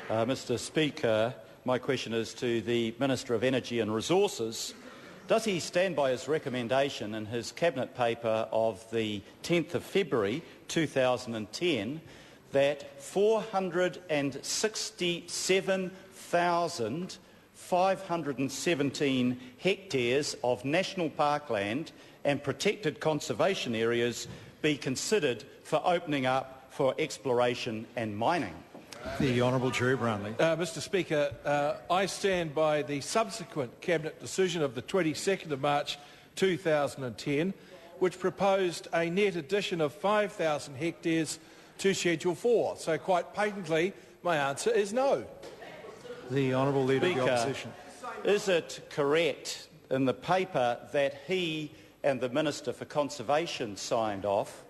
Mr. Speaker, my question is to the Minister of Energy and Resources. Does he stand by his recommendation in his Cabinet paper of the 10th of February 2010 that 467,517 hectares of national parkland and protected conservation areas be considered for opening up for exploration and mining? The Honourable Jerry Brownlee. Mr. Speaker, I stand by the subsequent Cabinet decision of the 22nd of March 2010, which proposed a net addition of 5,000 hectares to Schedule 4. So quite patently, my answer is no. The Honourable Leader of the Opposition. Is it correct in the paper that he and the Minister for Conservation signed off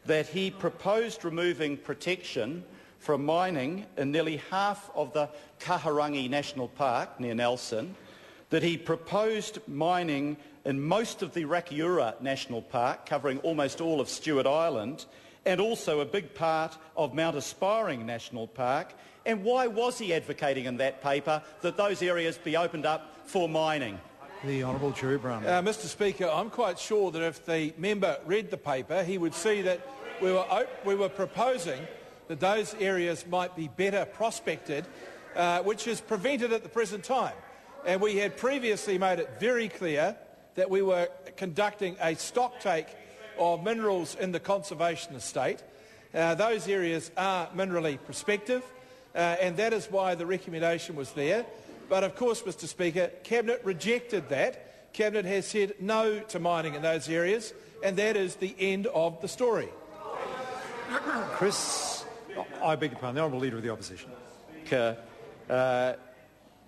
that he proposed removing protection from mining in nearly half of the Kahurangi National Park near Nelson, that he proposed mining in most of the Rakiura National Park, covering almost all of Stewart Island, and also a big part of Mount Aspiring National Park? And why was he advocating in that paper that those areas be opened up for mining? The Honourable Jerry Brownlee. Mr. Speaker, I'm quite sure that if the member read the paper, he would see that we were proposing that those areas might be better prospected, which is prevented at the present time. And we had previously made it very clear that we were conducting a stocktake of minerals in the conservation estate. Those areas are minerally prospective, and that is why the recommendation was there. But of course, Mr. Speaker, Cabinet rejected that. Cabinet has said no to mining in those areas, and that is the end of the story. I beg your pardon, the Honourable Leader of the Opposition.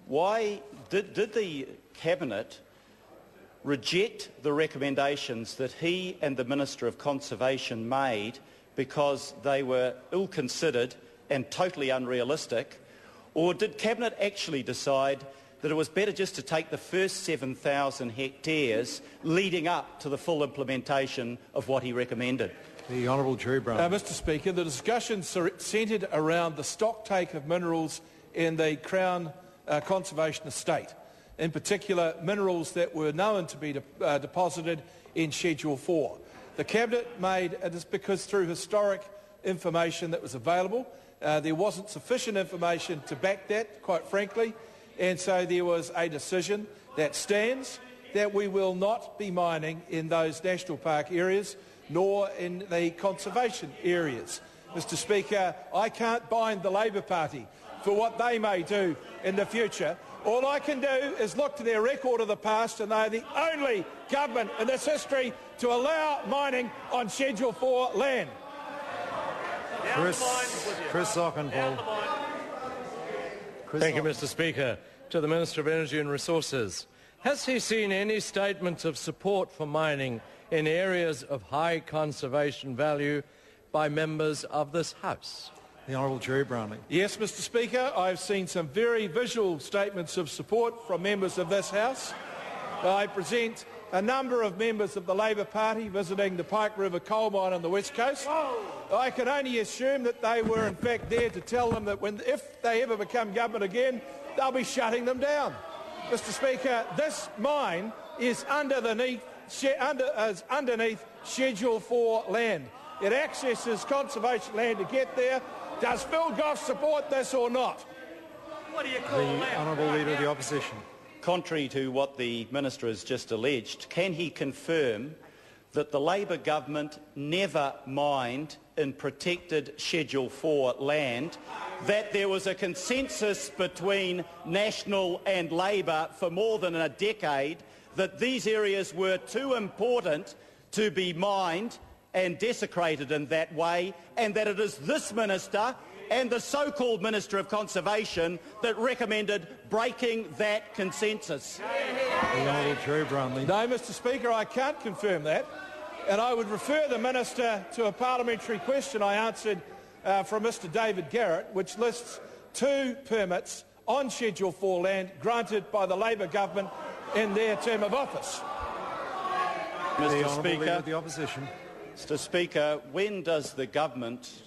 Why did the Cabinet reject the recommendations that he and the Minister of Conservation made because they were ill-considered and totally unrealistic? Or did Cabinet actually decide that it was better just to take the first 7,000 hectares leading up to the full implementation of what he recommended? The Honourable Jerry Brownlee. Mr. Speaker, the discussion centred around the stocktake of minerals in the Crown Conservation Estate, in particular minerals that were known to be deposited in Schedule 4. The Cabinet made it is because through historic information that was available, there wasn't sufficient information to back that, quite frankly, and so there was a decision that stands that we will not be mining in those national park areas nor in the conservation areas. Mr. Speaker, I can't bind the Labor Party for what they may do in the future. All I can do is look to their record of the past, and they are the only government in this history to allow mining on Schedule 4 land. Chris Ockenpohl. Thank you, Mr. Speaker. To the Minister of Energy and Resources. Has he seen any statements of support for mining in areas of high conservation value by members of this House? The Honourable Jerry Brownlee. Yes, Mr. Speaker, I've seen some very visual statements of support from members of this House. I present a number of members of the Labor Party visiting the Pike River coal mine on the West Coast. I can only assume that they were in fact there to tell them that if they ever become government again, they'll be shutting them down. Mr. Speaker, this mine is underneath Schedule 4 land. It accesses conservation land to get there. Does Phil Goff support this or not? What do you call that? The Honourable Leader of the Opposition. Contrary to what the Minister has just alleged, can he confirm that the Labor government never mined in protected Schedule 4 land, that there was a consensus between National and Labor for more than a decade that these areas were too important to be mined and desecrated in that way, and that it is this minister and the so-called Minister of Conservation that recommended breaking that consensus? The Honourable Jerry Brownlee. No, Mr. Speaker, I can't confirm that. And I would refer the Minister to a parliamentary question I answered from Mr David Garrett, which lists 2 permits on Schedule 4 land granted by the Labor government in their term of office. Mr. Speaker, the Opposition. Mr. Speaker, when does the government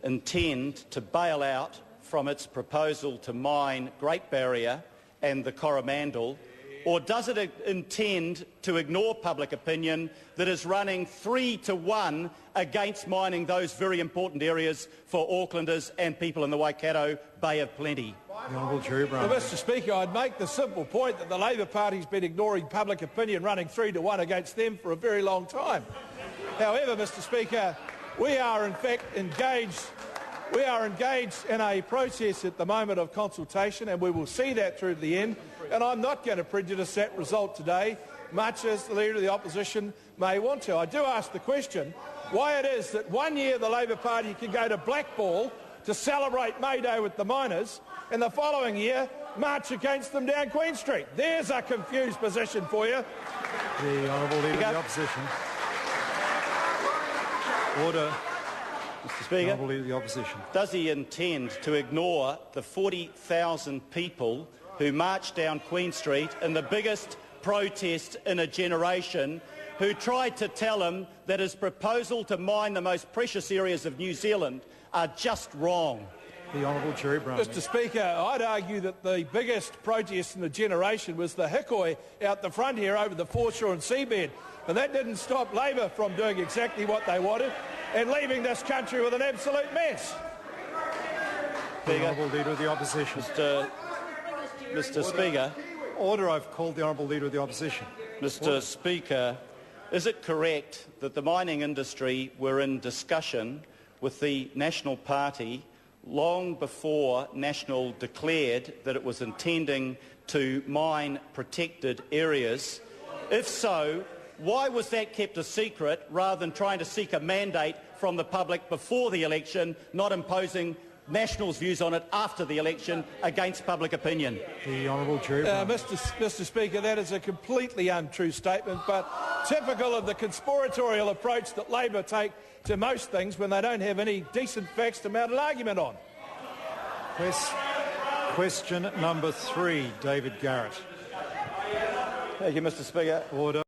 intend to bail out from its proposal to mine Great Barrier and the Coromandel, or does it intend to ignore public opinion that is running 3-1 against mining those very important areas for Aucklanders and people in the Waikato Bay of Plenty? The Honourable Jerry Brownlee. Well, Mr Speaker, I'd make the simple point that the Labor Party's been ignoring public opinion running 3-1 against them for a very long time. However, Mr Speaker, we are in fact engaged in a process at the moment of consultation, and we will see that through to the end, and I'm not going to prejudice that result today, much as the Leader of the Opposition may want to. I do ask the question why it is that one year the Labor Party can go to Blackball to celebrate May Day with the miners, and the following year march against them down Queen Street. There's a confused position for you. The Honourable Leader of the Opposition. Order. Mr Speaker, Honourable Leader of the Opposition. Does he intend to ignore the 40,000 people who marched down Queen Street in the biggest protest in a generation, who tried to tell him that his proposal to mine the most precious areas of New Zealand are just wrong? The Honourable Jerry Brownlee. Mr Speaker, I'd argue that the biggest protest in the generation was the hikoi out the front here over the foreshore and seabed, and that didn't stop Labor from doing exactly what they wanted and leaving this country with an absolute mess. The Honourable Leader of the Opposition. Mr Speaker. Order. I've called the Honourable Leader of the Opposition. Mr Speaker, is it correct that the mining industry were in discussion with the National Party long before National declared that it was intending to mine protected areas? If so, why was that kept a secret rather than trying to seek a mandate from the public before the election, not imposing National's views on it after the election against public opinion? The Honourable Jerry Brownlee. Mr Speaker, that is a completely untrue statement, but typical of the conspiratorial approach that Labor take to most things when they don't have any decent facts to mount an argument on. Question number 3, David Garrett. Thank you, Mr Speaker. Order.